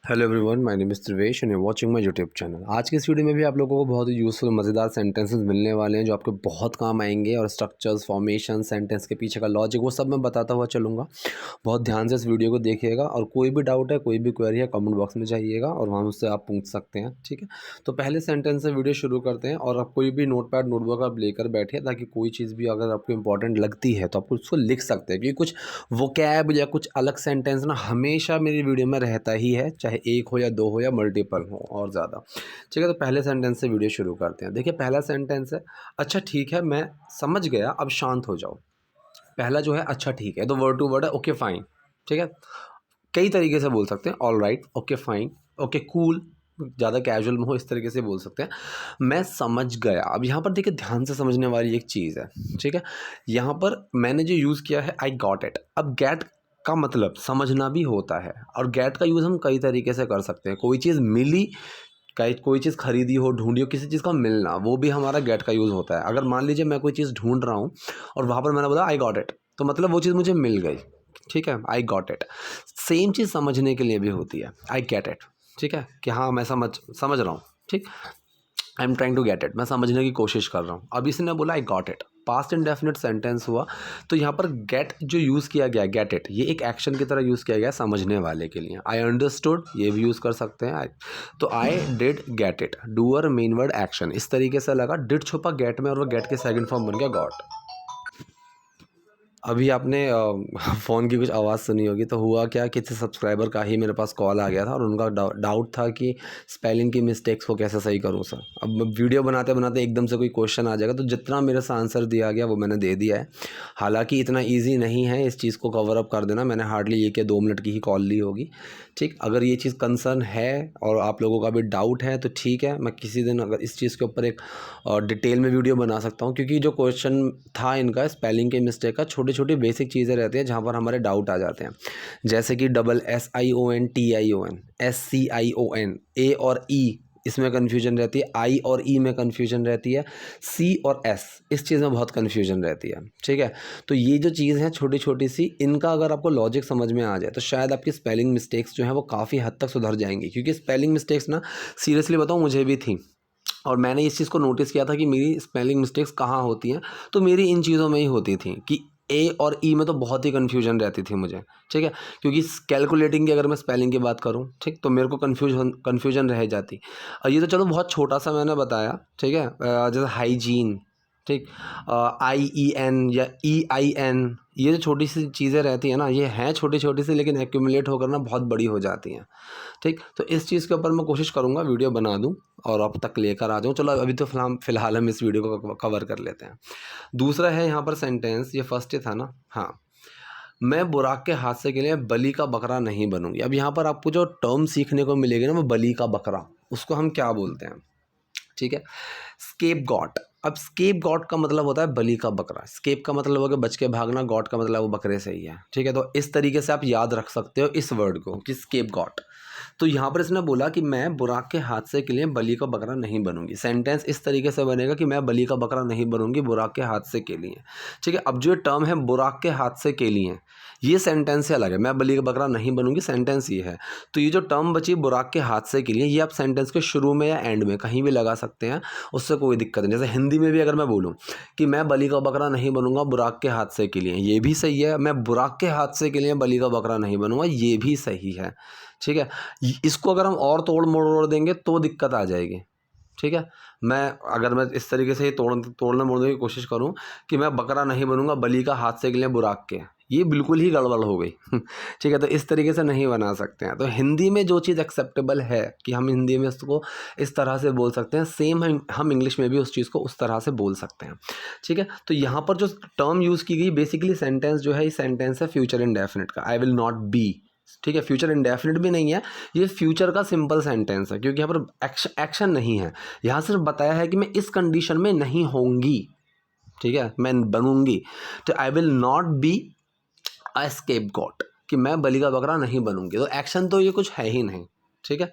Hello everyone, my name is Trivesh and you watching my YouTube channel. आज की इस video में भी आप लोगों को बहुत ही यूज़फुल मज़ेदार सेंटेंसेस मिलने वाले हैं जो आपके बहुत काम आएंगे और स्ट्रक्चर्स, फॉर्मेशन, सेंटेंस के पीछे का लॉजिक वो सब मैं बताता हुआ चलूँगा। बहुत ध्यान से इस वीडियो को देखिएगा और कोई भी डाउट है, कोई भी क्वेरी है, कमेंट बॉक्स में जाइएगा और वहाँ मुझसे आप पूछ सकते हैं, ठीक है। तो पहले सेंटेंस से वीडियो शुरू करते हैं और आप कोई भी नोटपैड, नोटबुक आप लेकर बैठिए ताकि कोई चीज़ भी अगर आपको इंपॉर्टेंट लगती है तो आप उसको लिख सकते हैं, क्योंकि कुछ वोकैब या कुछ अलग सेंटेंस ना हमेशा मेरी वीडियो में रहता ही है, चाहे एक हो या दो हो या मल्टीपल हो और ज़्यादा। ठीक है, तो पहले सेंटेंस से वीडियो शुरू करते हैं। देखिए, पहला सेंटेंस है, अच्छा ठीक है मैं समझ गया, अब शांत हो जाओ। पहला जो है अच्छा ठीक है, तो वर्ड टू वर्ड है ओके फाइन। ठीक है, कई तरीके से बोल सकते हैं, all right, okay fine, okay cool, ज़्यादा कैजुअल में हो इस तरीके से बोल सकते हैं। मैं समझ गया। अब यहाँ पर देखिए, ध्यान से समझने वाली एक चीज़ है, ठीक है। यहाँ पर मैंने जो यूज़ किया है आई गॉट इट। अब गेट का मतलब समझना भी होता है और गेट का यूज़ हम कई तरीके से कर सकते हैं। कोई चीज़ मिली, कोई चीज़ खरीदी हो, ढूंढी हो, किसी चीज़ का मिलना, वो भी हमारा गेट का यूज़ होता है। अगर मान लीजिए मैं कोई चीज़ ढूंढ रहा हूँ और वहाँ पर मैंने बोला आई गॉट इट, तो मतलब वो चीज़ मुझे मिल गई। ठीक है, आई गॉट इट। सेम चीज़ समझने के लिए भी होती है, आई गेट इट। ठीक है, कि हाँ मैं समझ रहा हूँ। ठीक, I am trying to get it, मैं समझने की कोशिश कर रहा हूँ। अब इसने बोला I got it, past indefinite sentence हुआ। तो यहाँ पर गेट जो यूज़ किया गया, गेट इट, ये एक एक्शन की तरह यूज़ किया गया समझने वाले के लिए। आई अंडरस्टूड, ये भी यूज़ कर सकते हैं। तो I did get it, doer main word action, इस तरीके से लगा, डिड छुपा गेट में और वो गेट के सेकंड फॉर्म बन गया गॉट। अभी आपने फ़ोन की कुछ आवाज़ सुनी होगी। तो हुआ क्या, किसी सब्सक्राइबर का ही मेरे पास कॉल आ गया था और उनका डाउट था कि स्पेलिंग की मिस्टेक्स को कैसे सही करूं सर। अब वीडियो बनाते बनाते एकदम से कोई क्वेश्चन आ जाएगा, तो जितना मेरे से आंसर दिया गया वो मैंने दे दिया है। हालांकि इतना ईजी नहीं है इस चीज़ को कवर अप कर देना। मैंने हार्डली 1 या 2 मिनट की ही कॉल ली होगी। ठीक, अगर ये चीज़ कंसर्न है और आप लोगों का भी डाउट है तो ठीक है, मैं किसी दिन अगर इस चीज़ के ऊपर एक डिटेल में वीडियो बना सकता हूँ, क्योंकि जो क्वेश्चन था इनका स्पेलिंग के मिस्टेक का, छोटी छोटी बेसिक चीज़ें रहती हैं जहाँ पर हमारे डाउट आ जाते हैं। जैसे कि SSION, SCION, ए और ई इसमें कन्फ्यूजन रहती है, आई और ई में कन्फ्यूजन रहती है, सी और एस इस चीज़ में बहुत कन्फ्यूजन रहती है। ठीक है, तो ये जो चीज़ है छोटी छोटी सी, इनका अगर आपको लॉजिक समझ में आ जाए तो शायद आपकी स्पेलिंग मिस्टेक्स जो हैं वो काफ़ी हद तक सुधर जाएंगी। क्योंकि स्पेलिंग मिस्टेक्स ना, सीरियसली बताऊँ, मुझे भी थी और मैंने इस चीज़ को नोटिस किया था कि मेरी स्पेलिंग मिस्टेक्स कहाँ होती हैं। तो मेरी इन चीज़ों में ही होती थी कि ए और ई में तो बहुत ही कन्फ्यूजन रहती थी मुझे। ठीक है, क्योंकि कैलकुलेटिंग की अगर मैं स्पेलिंग की बात करूँ, ठीक, तो मेरे को कन्फ्यूजन रह जाती। और ये तो चलो बहुत छोटा सा मैंने बताया, ठीक है। जैसे हाइजीन, ठीक, IEN या EIN, ये जो छोटी सी चीज़ें रहती हैं ना, ये हैं छोटी छोटी सी, लेकिन एक्यूमुलेट होकर ना बहुत बड़ी हो जाती हैं। ठीक, तो इस चीज़ के ऊपर मैं कोशिश करूँगा वीडियो बना दूँ और आप तक लेकर आ जाऊँ। चलो अभी तो फ़िलहाल हम इस वीडियो को कवर कर लेते हैं। दूसरा है यहाँ पर सेंटेंस, ये फर्स्ट ही था ना, हाँ, मैं बुराक के हादसे के लिए बलि का बकरा नहीं बनूंगी। अब यहाँ पर आपको जो टर्म सीखने को मिलेगी ना, वो बलि का बकरा, उसको हम क्या बोलते हैं? ठीक है, स्केप गॉट। अब स्केप गॉट का मतलब होता है बलि का बकरा। स्केप का मतलब होगा बच के भागना, गॉट का मतलब वो बकरे से ही है। ठीक है, तो इस तरीके से आप याद रख सकते हो इस वर्ड को कि स्केप गॉट। तो यहाँ पर इसने बोला कि मैं बुराक के हादसे के लिए बलि का बकरा नहीं बनूंगी। सेंटेंस इस तरीके से बनेगा कि मैं बलि का बकरा नहीं बनूंगी बुराक के हादसे के लिए। ठीक है, अब जो टर्म है बुराक के हादसे के लिए, ये सेंटेंस से अलग है। मैं बलि का बकरा नहीं बनूंगी सेंटेंस ये है। तो ये जो टर्म बची बुराक के हादसे के लिए, ये आप सेंटेंस के शुरू में या एंड में कहीं भी लगा सकते हैं, उससे कोई दिक्कत नहीं। जैसे हिंदी में भी अगर मैं बोलूँ कि मैं बलि का बकरा नहीं बनूंगा बुराक के हादसे के लिए, ये भी सही है। मैं बुराक के हादसे के लिए बलि का बकरा नहीं बनूंगा, ये भी सही है। ठीक है, इसको अगर हम और तोड़ मोड़ देंगे तो दिक्कत आ जाएगी। ठीक है, अगर मैं इस तरीके से ही तोड़ने मोड़ने की कोशिश करूं कि मैं बकरा नहीं बनूंगा बलि का हादसे के लिए बुराक के, ये बिल्कुल ही गड़बड़ हो गई। ठीक है, तो इस तरीके से नहीं बना सकते हैं। तो हिंदी में जो चीज़ एक्सेप्टेबल है कि हम हिंदी में उसको इस तरह से बोल सकते हैं, सेम हम इंग्लिश में भी उस चीज़ को उस तरह से बोल सकते हैं। ठीक है, तो यहाँ पर जो टर्म यूज़ की गई बेसिकली सेंटेंस जो है, ये सेंटेंस है फ्यूचर इंडेफिनिट का, आई विल नॉट बी। ठीक है, फ्यूचर इंडेफिनिट भी नहीं है, ये फ्यूचर का सिंपल सेंटेंस है, क्योंकि यहाँ पर एक्शन नहीं है। यहाँ सिर्फ बताया है कि मैं इस कंडीशन में नहीं होंगी। ठीक है, मैं बनूंगी। तो I will not be a scapegoat, कि मैं बलि का बकरा नहीं बनूंगी। तो एक्शन तो ये कुछ है ही नहीं। ठीक है,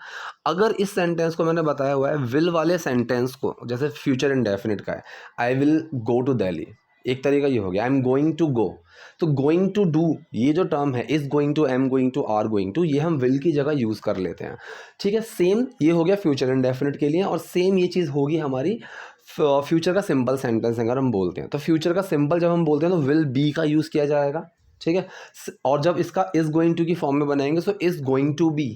अगर इस सेंटेंस को मैंने बताया हुआ है विल वाले सेंटेंस को, जैसे फ्यूचर इंडेफिनिट का है, I will go to Delhi, एक तरीका ये हो गया, I am going to go. तो गोइंग टू डू ये जो टर्म है, is going to, am going to, are going to, ये हम विल की जगह यूज़ कर लेते हैं, ठीक है। सेम ये हो गया फ्यूचर इंडेफिनिट के लिए, और सेम ये चीज़ होगी हमारी फ्यूचर का सिंपल सेंटेंस अगर हम बोलते हैं। तो फ्यूचर का सिंपल जब हम बोलते हैं तो विल बी का यूज़ किया जाएगा, ठीक है। और जब इसका इज़ गोइंग टू की फॉर्म में बनाएंगे तो is going to be,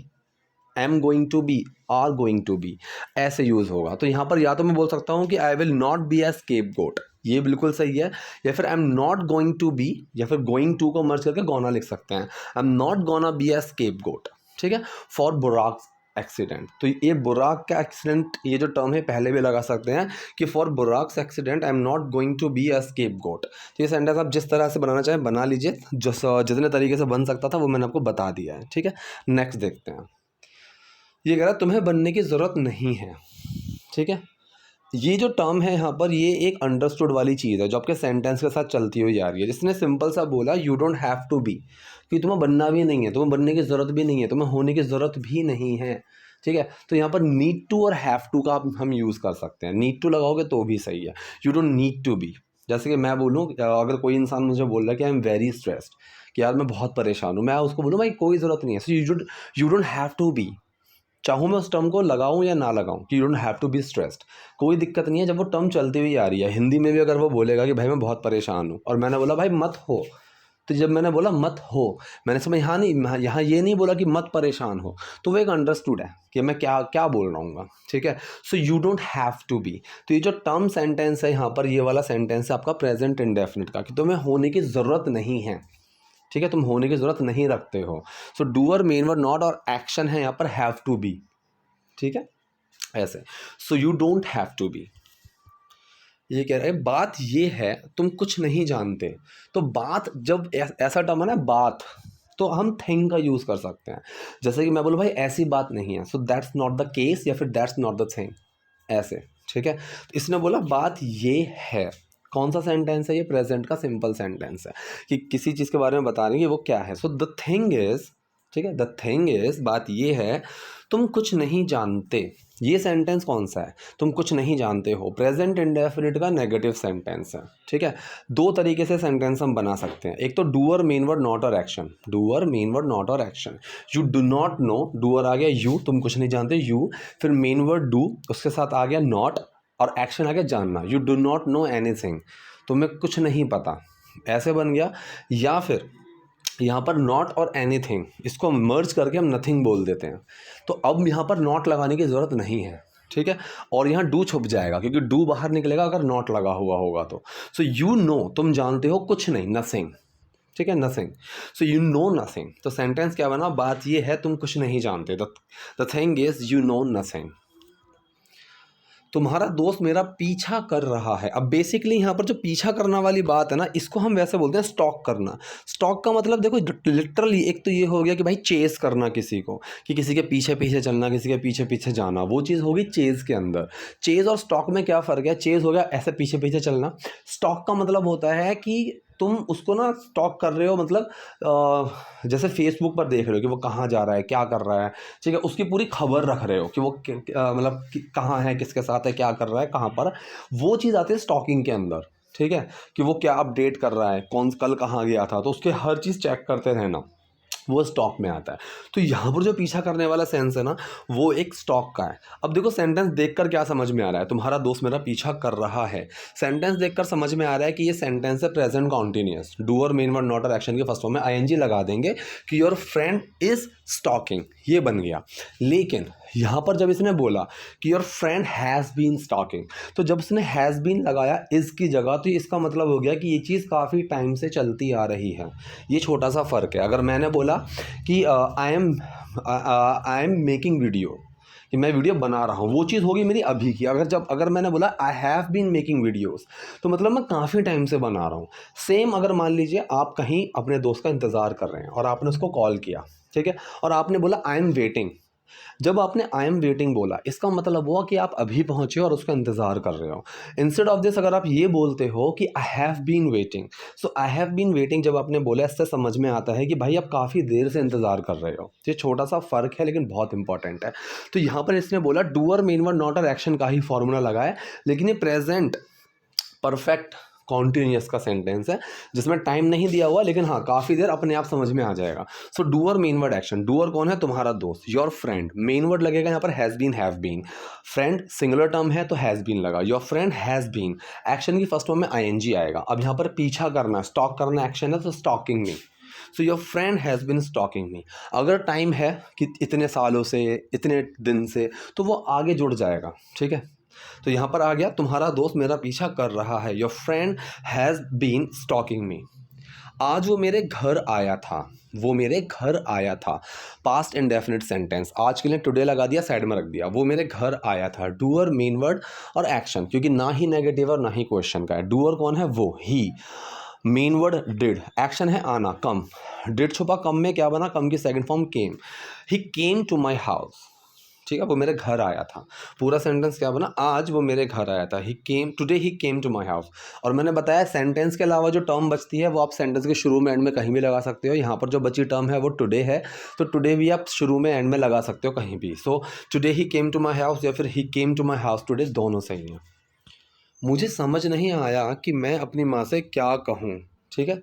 am going to be, are going to be, ऐसे यूज़ होगा। तो यहाँ पर या तो मैं बोल सकता हूँ कि I will not be a scapegoat, ये बिल्कुल सही है, या फिर I am not going to be, या फिर गोइंग टू को मर्ज करके गोना लिख सकते हैं, आई am not gonna be a scapegoat, ठीक है, फॉर बुराक एक्सीडेंट। तो ये बुराक का एक्सीडेंट, ये जो टर्म है पहले भी लगा सकते हैं कि फॉर बुराक्स accident I am not going to be a scapegoat. तो ये सेंटेंस आप जिस तरह से बनाना चाहें बना लीजिए, जितने तरीके से बन सकता था वो मैंने आपको बता दिया है, ठीक है। नेक्स्ट देखते हैं। ये कह रहा है तुम्हें बनने की ज़रूरत नहीं है, ठीक है। ये जो टर्म है यहाँ पर, ये एक अंडरस्टूड वाली चीज़ है जो आपके सेंटेंस के साथ चलती हुई जा रही है। जिसने सिंपल सा बोला you don't have to be, कि तुम्हें बनना भी नहीं है, तुम्हें बनने की ज़रूरत भी नहीं है, तुम्हें होने की ज़रूरत भी नहीं है, ठीक है। तो यहाँ पर नीड टू और हैव टू का हम यूज़ कर सकते हैं। नीड टू लगाओगे तो भी सही है, you don't need to be. जैसे कि मैं बोलूँ, अगर कोई इंसान मुझे बोल रहा है कि आई एम वेरी स्ट्रेस्ड, कि यार मैं बहुत परेशान हूँ, मैं उसको बोलूँ भाई कोई ज़रूरत नहीं है, so you don't have to be. चाहूँ मैं उस टर्म को लगाऊँ या ना लगाऊँ कि you don't have to be stressed, कोई दिक्कत नहीं है। जब वो टर्म चलती हुई आ रही है, हिंदी में भी अगर वो बोलेगा कि भाई मैं बहुत परेशान हूँ, और मैंने बोला भाई मत हो, तो जब मैंने बोला मत हो, मैंने समझ यहाँ ये नहीं बोला कि मत परेशान हो, तो वो एक अंडरस्टूड है कि मैं क्या क्या बोल रहा हूँ, ठीक है। So you don't have to be, तो ये जो टर्म सेंटेंस है यहाँ पर, ये वाला सेंटेंस है आपका प्रेजेंट इंडेफिनिट का, कि तुम्हें होने की ज़रूरत नहीं है, ठीक है, तुम होने की ज़रूरत नहीं रखते हो। So doer, main word, not और एक्शन है यहाँ पर हैव टू बी, ठीक है, ऐसे। So you don't have to be. ये कह रहा है बात ये है तुम कुछ नहीं जानते। तो बात, जब ऐसा टर्म है ना बात, तो हम थिंग का यूज़ कर सकते हैं। जैसे कि मैं बोलूँ भाई ऐसी बात नहीं है, so that's not the case, या फिर दैट्स नॉट द थिंग, ऐसे, ठीक है। तो इसने बोला बात ये है, कौन सा सेंटेंस है ये, प्रेजेंट का सिंपल सेंटेंस है, कि किसी चीज़ के बारे में बता रहे हैं कि वो क्या है। सो द थिंग इज़, ठीक है, द थिंग इज़, बात ये है तुम कुछ नहीं जानते। ये सेंटेंस कौन सा है, तुम कुछ नहीं जानते हो, प्रेजेंट इंडेफिनिट का नेगेटिव सेंटेंस है, ठीक है। दो तरीके से सेंटेंस हम बना सकते हैं, एक तो डूअर, मेन वर्ड, नॉट और action. Doer, main word, not और action. You do not know, doer आ गया यू, तुम कुछ नहीं जानते यू, फिर मेन वर्ड डू, उसके साथ आ गया नॉट, और एक्शन आ गया जानना। You do not know anything, तुम्हें कुछ नहीं पता, ऐसे बन गया। या फिर यहाँ पर नॉट और एनीथिंग, इसको मर्ज करके हम नथिंग बोल देते हैं। तो अब यहाँ पर नॉट लगाने की ज़रूरत नहीं है, ठीक है, और यहाँ डू छुप जाएगा क्योंकि डू बाहर निकलेगा अगर नॉट लगा हुआ होगा तो। सो यू नो, तुम जानते हो कुछ नहीं, नथिंग, ठीक है, nothing. So you know nothing. तो सेंटेंस क्या बना, बात ये है तुम कुछ नहीं जानते, the thing is you know nothing. तुम्हारा दोस्त मेरा पीछा कर रहा है। अब बेसिकली यहाँ पर जो पीछा करना वाली बात है ना, इसको हम वैसे बोलते हैं स्टॉक करना। स्टॉक का मतलब देखो लिटरली, एक तो ये हो गया कि भाई चेस करना किसी को, कि किसी के पीछे पीछे चलना, किसी के पीछे पीछे जाना, वो चीज़ होगी चेज़ के अंदर। चेज़ और स्टॉक में क्या फ़र्क है, चेज़ हो गया ऐसे पीछे पीछे चलना, स्टॉक का मतलब होता है कि तुम उसको ना स्टॉक कर रहे हो, मतलब जैसे फेसबुक पर देख रहे हो कि वो कहाँ जा रहा है, क्या कर रहा है, ठीक है, उसकी पूरी खबर रख रहे हो कि वो मतलब कहाँ है, किसके साथ है, क्या कर रहा है, कहाँ पर। वो चीज़ आती है स्टॉकिंग के अंदर, ठीक है, कि वो क्या अपडेट कर रहा है, कौन कल कहाँ गया था, तो उसके हर चीज़ चेक करते रहना, वो स्टॉक में आता है। तो यहाँ पर जो पीछा करने वाला सेंस है ना, वो एक स्टॉक का है। अब देखो सेंटेंस देखकर क्या समझ में आ रहा है, तुम्हारा दोस्त मेरा पीछा कर रहा है। सेंटेंस देखकर समझ में आ रहा है कि ये सेंटेंस है present continuous, doer, main word, not और एक्शन के फर्स्ट फॉर्म में आईएनजी लगा देंगे कि योर फ्रेंड इज स्टॉकिंग, ये बन गया। लेकिन यहाँ पर जब इसने बोला कि your friend has been stalking, तो जब उसने हैज़ बीन लगाया इज़ की जगह, तो इसका मतलब हो गया कि ये चीज़ काफ़ी टाइम से चलती आ रही है। ये छोटा सा फ़र्क है। अगर मैंने बोला कि आई एम मेकिंग वीडियो, कि मैं वीडियो बना रहा हूँ, वो चीज़ होगी मेरी अभी की। अगर मैंने बोला I have been making videos, तो मतलब मैं काफ़ी टाइम से बना रहा हूँ। सेम अगर मान लीजिए आप कहीं अपने दोस्त का इंतज़ार कर रहे हैं और आपने उसको कॉल किया, ठीक है, और आपने बोला आई एम वेटिंग। जब आपने आई एम वेटिंग बोला, इसका मतलब हुआ कि आप अभी पहुंचे और उसका इंतज़ार कर रहे हो। इंस्टेड ऑफ दिस अगर आप ये बोलते हो कि I have been waiting, so I have been waiting जब आपने बोला, इससे समझ में आता है कि भाई आप काफ़ी देर से इंतज़ार कर रहे हो। ये छोटा सा फ़र्क है लेकिन बहुत इंपॉर्टेंट है। तो यहाँ पर इसने बोला डूअर, मेन वर्ड, नॉट और एक्शन का ही फॉर्मूला लगाए, लेकिन ये प्रेजेंट परफेक्ट कॉन्टीन्यूस का सेंटेंस है जिसमें टाइम नहीं दिया हुआ, लेकिन हाँ काफ़ी देर अपने आप समझ में आ जाएगा। So doer main word action, doer कौन है, तुम्हारा दोस्त, योर फ्रेंड, मेन वर्ड लगेगा यहाँ पर has been, have been, friend singular term है तो हैज़ बीन लगा, your friend has been, action की फर्स्ट फॉर्म में आईएनजी आएगा। अब यहाँ पर पीछा करना, स्टॉक करना एक्शन है तो stalking me, so your friend has been stalking me. अगर टाइम है कि इतने सालों से, इतने दिन से, तो वो आगे जुड़ जाएगा, ठीक है। तो यहाँ पर आ गया तुम्हारा दोस्त मेरा पीछा कर रहा है, your friend has been stalking me. आज वो मेरे घर आया था, वो मेरे घर आया था, पास्ट इंडेफिनिट सेंटेंस, आज के लिए टुडे लगा दिया, साइड में रख दिया, वो मेरे घर आया था। डूअर मेन वर्ड और एक्शन, क्योंकि ना ही नेगेटिव और ना ही क्वेश्चन का है। डूअर कौन है, वो, ही, मेन वर्ड डिड, एक्शन है आना, कम, डिड छुपा, कम में क्या बना, कम की second form came, he came to my house, ठीक है, वो मेरे घर आया था। पूरा सेंटेंस क्या बना, आज वो मेरे घर आया था, he came, today he came to my house. और मैंने बताया सेंटेंस के अलावा जो टर्म बचती है वो आप सेंटेंस के शुरू में एंड में कहीं भी लगा सकते हो। यहाँ पर जो बची टर्म है वो टुडे है, तो टुडे भी आप शुरू में एंड में लगा सकते हो कहीं भी। So today he came to my house या फिर he came to my house today, दोनों सही हैं। मुझे समझ नहीं आया कि मैं अपनी माँ से क्या कहूँ, ठीक है,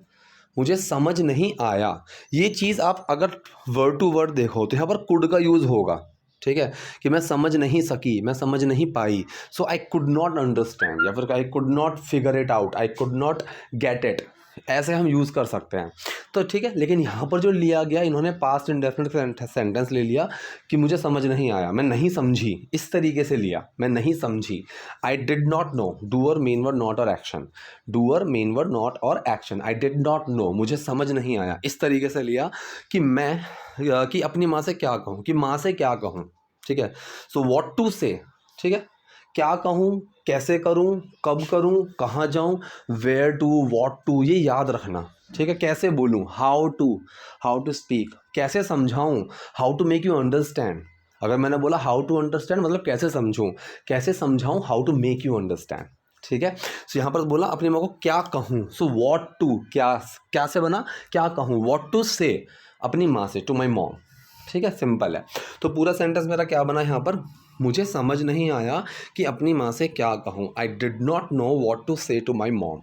मुझे समझ नहीं आया, ये चीज़ आप अगर वर्ड टू वर्ड देखो तो यहाँ पर कुड का यूज़ होगा, ठीक है, कि मैं समझ नहीं सकी, मैं समझ नहीं पाई, सो आई कुड नॉट अंडरस्टैंड, या फिर I could not figure it out, I could not get it, ऐसे हम यूज़ कर सकते हैं। तो ठीक है, लेकिन यहाँ पर जो लिया गया, इन्होंने पास्ट इंडेफिनिट सेंटेंस ले लिया कि मुझे समझ नहीं आया, मैं नहीं समझी, इस तरीके से लिया, मैं नहीं समझी। I did not know, doer main word not और action, doer main word not और action, I did not know, मुझे समझ नहीं आया, इस तरीके से लिया कि मैं कि अपनी माँ से क्या कहूँ, कि माँ से क्या कहूँ, ठीक है। सो व्हाट टू से, ठीक है, क्या कहूँ, कैसे करूँ, कब करूँ, कहाँ जाऊँ, वेयर टू, व्हाट टू, ये याद रखना, ठीक है। कैसे बोलूँ, हाउ टू स्पीक, कैसे समझाऊँ, how to make you understand. अगर मैंने बोला हाउ टू अंडरस्टैंड मतलब कैसे समझूँ, कैसे समझाऊँ, how to make you understand, ठीक है। सो यहाँ पर बोला अपनी माँ को क्या कहूँ, सो व्हाट टू, क्या से बना, क्या कहूँ, व्हाट टू से, अपनी माँ से, टू माई मॉम, ठीक है, सिंपल है। तो पूरा सेंटेंस मेरा क्या बना यहाँ पर, मुझे समझ नहीं आया कि अपनी माँ से क्या कहूँ, I did not know what to say to my mom,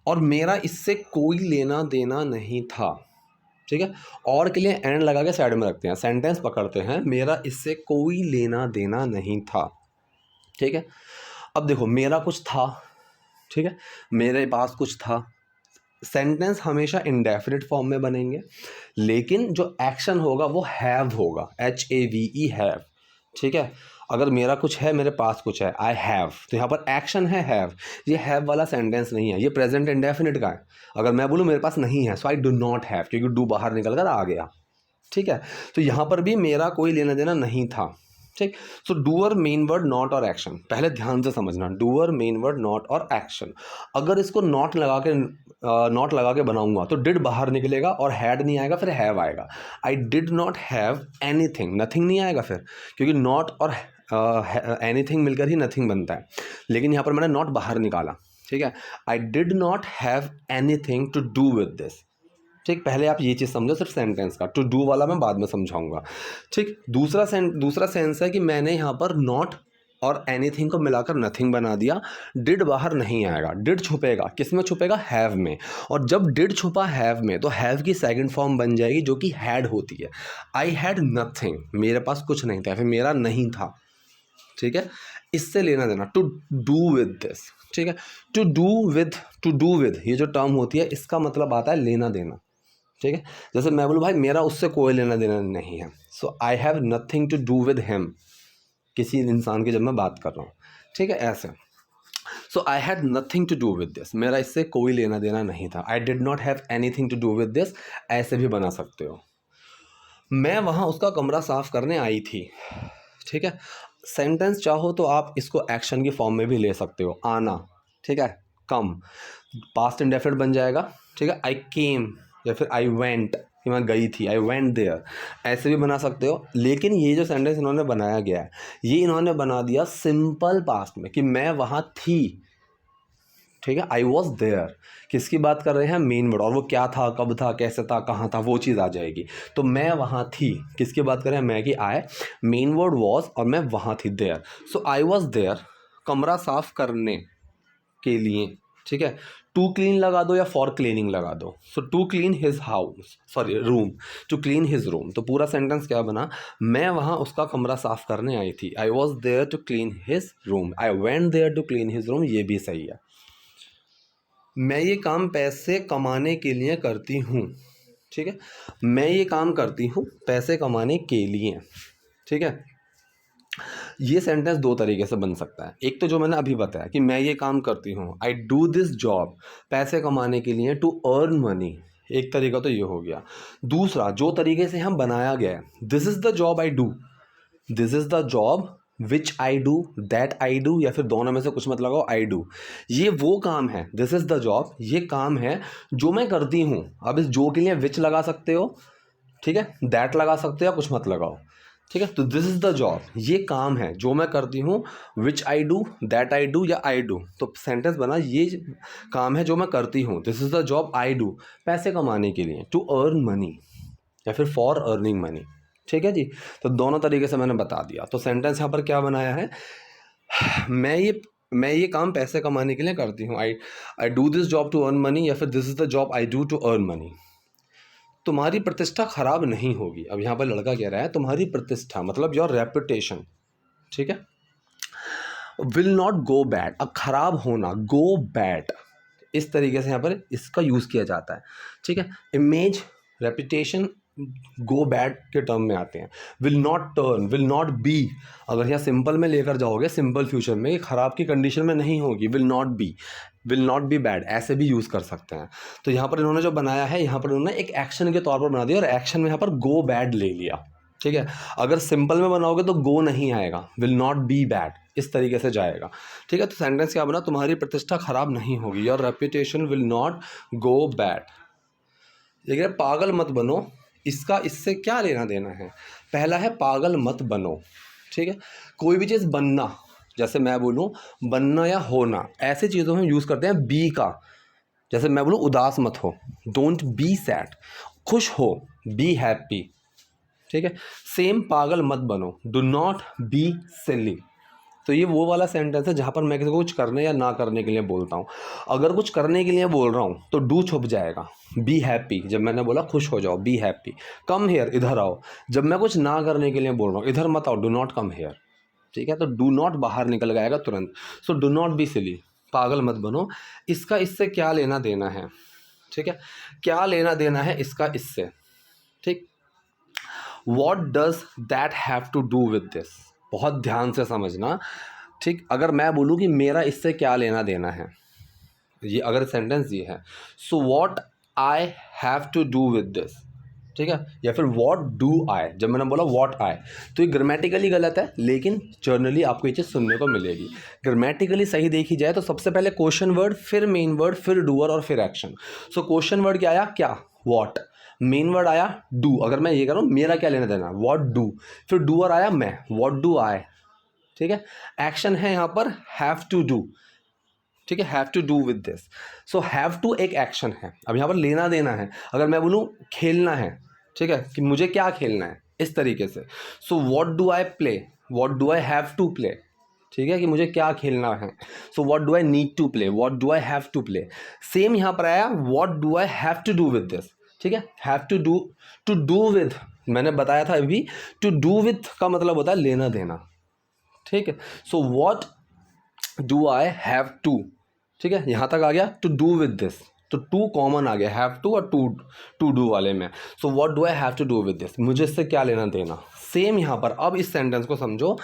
और मेरा इससे कोई लेना देना नहीं था, ठीक है। और के लिए एंड लगा के साइड में रखते हैं, सेंटेंस पकड़ते हैं, मेरा इससे कोई लेना देना नहीं था, ठीक है। अब देखो मेरा कुछ था, ठीक है, मेरे पास कुछ था, सेंटेंस हमेशा इंडेफिनिट फॉर्म में बनेंगे, लेकिन जो एक्शन होगा वो हैव होगा, HAVE, हैव, ठीक है। अगर मेरा कुछ है, मेरे पास कुछ है, आई हैव, तो यहाँ पर एक्शन है हैव, ये हैव वाला सेंटेंस नहीं है, ये प्रेजेंट इंडेफिनिट का है। अगर मैं बोलूँ मेरे पास नहीं है, so I do not have, क्योंकि डू बाहर निकल कर आ गया, ठीक है। तो यहाँ पर भी मेरा कोई लेना देना नहीं था, ठीक। सो डूअर मेन वर्ड नॉट और एक्शन, पहले ध्यान से समझना, डूअर मेन वर्ड नॉट और एक्शन। अगर इसको नॉट लगा के बनाऊंगा तो डिड बाहर निकलेगा और हैड नहीं आएगा, फिर हैव आएगा। आई did not have anything, nothing नहीं आएगा फिर, क्योंकि नॉट और एनीथिंग मिलकर ही नथिंग बनता है, लेकिन यहाँ पर मैंने नॉट बाहर निकाला, ठीक है। I did not have anything to do with this, ठीक। पहले आप ये चीज़ समझो सिर्फ सेंटेंस का, टू डू वाला मैं बाद में समझाऊंगा, ठीक। दूसरा सेंस है कि मैंने यहाँ पर नॉट और एनीथिंग को मिलाकर नथिंग बना दिया, डिड बाहर नहीं आएगा, डिड छुपेगा, किस में छुपेगा, हैव में, और जब डिड छुपा हैव में तो हैव की सेकंड फॉर्म बन जाएगी जो कि हैड होती है। आई हैड नथिंग, मेरे पास कुछ नहीं था, फिर मेरा नहीं था, ठीक है। इससे लेना देना, टू डू विद दिस, ठीक है। टू डू विद ये जो टर्म होती है इसका मतलब आता है लेना देना, ठीक है। जैसे मैं बोलूँ भाई मेरा उससे कोई लेना देना नहीं है, so I have nothing to do with him, किसी इंसान की जब मैं बात कर रहा हूँ, ठीक है, ऐसे। So I had nothing to do with this, मेरा इससे कोई लेना देना नहीं था। I did not have anything to do with this, ऐसे भी बना सकते हो। मैं वहाँ उसका कमरा साफ करने आई थी, ठीक है। सेंटेंस चाहो तो आप इसको एक्शन की फॉर्म में भी ले सकते हो, आना, ठीक है, कम, पास्ट इंडेफिनिट बन जाएगा, ठीक है। आई केम या फिर आई वेंट, कि मैं गई थी, आई वेंट देयर, ऐसे भी बना सकते हो। लेकिन ये जो सेंटेंस इन्होंने बनाया गया है, ये इन्होंने बना दिया सिंपल पास्ट में कि मैं वहाँ थी, ठीक है। आई वॉज देयर, किसकी बात कर रहे हैं, मेन वर्ड, और वो क्या था, कब था, कैसे था, कहाँ था, वो चीज़ आ जाएगी। तो मैं वहाँ थी, किसकी बात कर रहे हैं, मैं कि आई, मेन वर्ड वॉज और मैं वहाँ थी, there. So I was there, कमरा साफ करने के लिए, ठीक है, टू क्लीन लगा दो या फॉर क्लीनिंग लगा दो। So to clean his house, sorry room, to clean his room. तो पूरा सेंटेंस क्या बना, मैं वहाँ उसका कमरा साफ करने आई थी। I was there to clean his room, I went there to clean his room, ये भी सही है। मैं ये काम पैसे कमाने के लिए करती हूँ, ठीक है, मैं ये काम करती हूँ पैसे कमाने के लिए, ठीक है। ये सेंटेंस दो तरीके से बन सकता है। एक तो जो मैंने अभी बताया कि मैं ये काम करती हूँ, आई डू दिस जॉब, पैसे कमाने के लिए, टू अर्न मनी, एक तरीका तो ये हो गया। दूसरा जो तरीके से हम बनाया गया है, this is the job I do, this is the job which I do, that I do, या फिर दोनों में से कुछ मत लगाओ, आई डू, ये वो काम है। दिस इज़ द जॉब, ये काम है जो मैं करती हूँ। अब इस जो के लिए विच लगा सकते हो, ठीक है, दैट लगा सकते हो या कुछ मत लगाओ, ठीक है। तो दिस इज़ द जॉब, ये काम है जो मैं करती हूँ, which I do, that I do या आई डू। तो सेंटेंस बना, ये काम है जो मैं करती हूँ, this is the job I do, पैसे कमाने के लिए, टू अर्न मनी या फिर फॉर अर्निंग मनी, ठीक है जी। तो दोनों तरीके से मैंने बता दिया। तो सेंटेंस यहाँ पर क्या बनाया है, मैं ये काम पैसे कमाने के लिए करती हूँ, I do this job to earn money, या फिर this is the job I do to earn money. तुम्हारी प्रतिष्ठा खराब नहीं होगी। अब यहाँ पर लड़का कह रहा है तुम्हारी प्रतिष्ठा मतलब योर रेपुटेशन, ठीक है, विल नॉट गो बैड। अब खराब होना, गो बैड, इस तरीके से यहाँ पर इसका यूज़ किया जाता है, ठीक है। इमेज, रेपुटेशन गो बैड के टर्म में आते हैं। Will not turn, will not B, अगर यहाँ सिंपल में लेकर जाओगे, सिंपल फ्यूचर में, खराब की कंडीशन में नहीं होगी, विल नॉट बी बैड, ऐसे भी यूज़ कर सकते हैं। तो यहाँ पर इन्होंने जो बनाया है, यहाँ पर इन्होंने एक एक्शन के तौर पर बना दिया और एक्शन में यहाँ पर गो बैड ले लिया, ठीक है। अगर सिंपल में बनाओगे तो गो नहीं आएगा, विल नॉट बी बैड, इस तरीके से जाएगा, ठीक है। तो सेंटेंस क्या बना, तुम्हारी प्रतिष्ठा खराब नहीं होगी, your reputation will not go bad. देखिए, पागल मत बनो, इसका इससे क्या लेना देना है। पहला है पागल मत बनो, ठीक है। कोई भी चीज़ बनना, जैसे मैं बोलूँ बनना या होना, ऐसी चीज़ों में यूज़ करते हैं बी का। जैसे मैं बोलूँ उदास मत हो, डोंट बी सैड, खुश हो, बी हैप्पी, ठीक है। सेम पागल मत बनो, डू नॉट बी सिली। तो ये वो वाला सेंटेंस है जहाँ पर मैं किसी को कुछ करने या ना करने के लिए बोलता हूँ। अगर कुछ करने के लिए बोल रहा हूँ तो डू छुप जाएगा, बी हैप्पी, जब मैंने बोला खुश हो जाओ, बी हैप्पी। कम हेयर, इधर आओ, जब मैं कुछ ना करने के लिए बोल रहा हूँ, इधर मत आओ, डू नॉट कम हेयर, ठीक है। तो डू नॉट बाहर निकल जाएगा तुरंत। So do not be silly, पागल मत बनो। इसका इससे क्या लेना देना है, ठीक है, क्या लेना देना है इसका इससे, ठीक। What does that have to do with this, बहुत ध्यान से समझना, ठीक। अगर मैं बोलूँ कि मेरा इससे क्या लेना देना है, ये अगर सेंटेंस ये है, so what I have to do with this, ठीक है, या फिर वॉट डू आई, जब मैंने बोला वॉट आई, तो ये ग्रामेटिकली गलत है, लेकिन जर्नली आपको ये चीज़ सुनने को मिलेगी। ग्रामेटिकली सही देखी जाए तो सबसे पहले क्वेश्चन वर्ड, फिर मेन वर्ड, फिर डूअर और फिर एक्शन। सो क्वेश्चन वर्ड क्या आया, क्या, वॉट, मेन वर्ड आया डू, अगर मैं ये करूँ मेरा क्या लेना देना, वॉट डू, फिर डूअर आया मैं, वॉट डू आई, ठीक है। एक्शन है यहाँ पर हैव टू डू, ठीक है, have to do with this. So have to एक एक्शन है। अब यहाँ पर लेना देना है, अगर मैं बोलूँ खेलना है, ठीक है, कि मुझे क्या खेलना है, इस तरीके से। So what do I play, what do I have to play, ठीक है, कि मुझे क्या खेलना है। So what do I need to play, what do I have to play. Same यहाँ पर आया what do I have to do with this, ठीक है, हैव टू डू विद, मैंने बताया था अभी, टू डू विद का मतलब होता है लेना देना, ठीक है। So what do I have to, ठीक है, यहाँ तक आ गया, टू डू विद दिस, तो टू कॉमन आ गया, हैव टू और टू डू वाले में। सो what do I have to do with दिस, मुझे इससे क्या लेना देना। सेम यहाँ पर, अब इस सेंटेंस को समझो,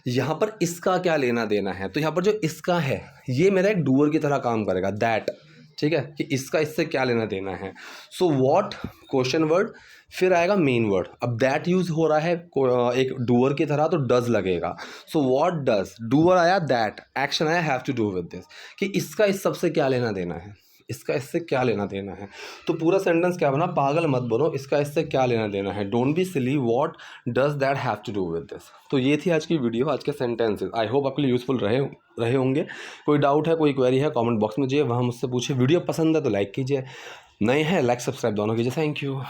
यहाँ पर इसका क्या लेना देना है। तो यहाँ पर जो इसका है ये मेरा एक डूअर की तरह काम करेगा, दैट, ठीक है, कि इसका इससे क्या लेना देना है। सो व्हाट क्वेश्चन वर्ड, फिर आएगा मेन वर्ड। अब दैट यूज़ हो रहा है एक डूअर की तरह, तो डज लगेगा। सो व्हाट डज, डूअर आया दैट, एक्शन आया have to do with this, कि इसका इस सबसे क्या लेना देना है, इसका इससे क्या लेना देना है। तो पूरा सेंटेंस क्या बना, पागल मत बनो, इसका इससे क्या लेना देना है, don't be silly, what does that have to do with this. तो ये थी आज की वीडियो, आज के सेंटेंसेस। आई होप आपके लिए यूज़फुल रहे होंगे। कोई डाउट है, कोई क्वेरी है, कमेंट बॉक्स में जाइए, वहाँ मुझसे पूछिए। वीडियो पसंद है तो लाइक कीजिए, नए हैं लाइक सब्सक्राइब दोनों कीजिए। Thank you.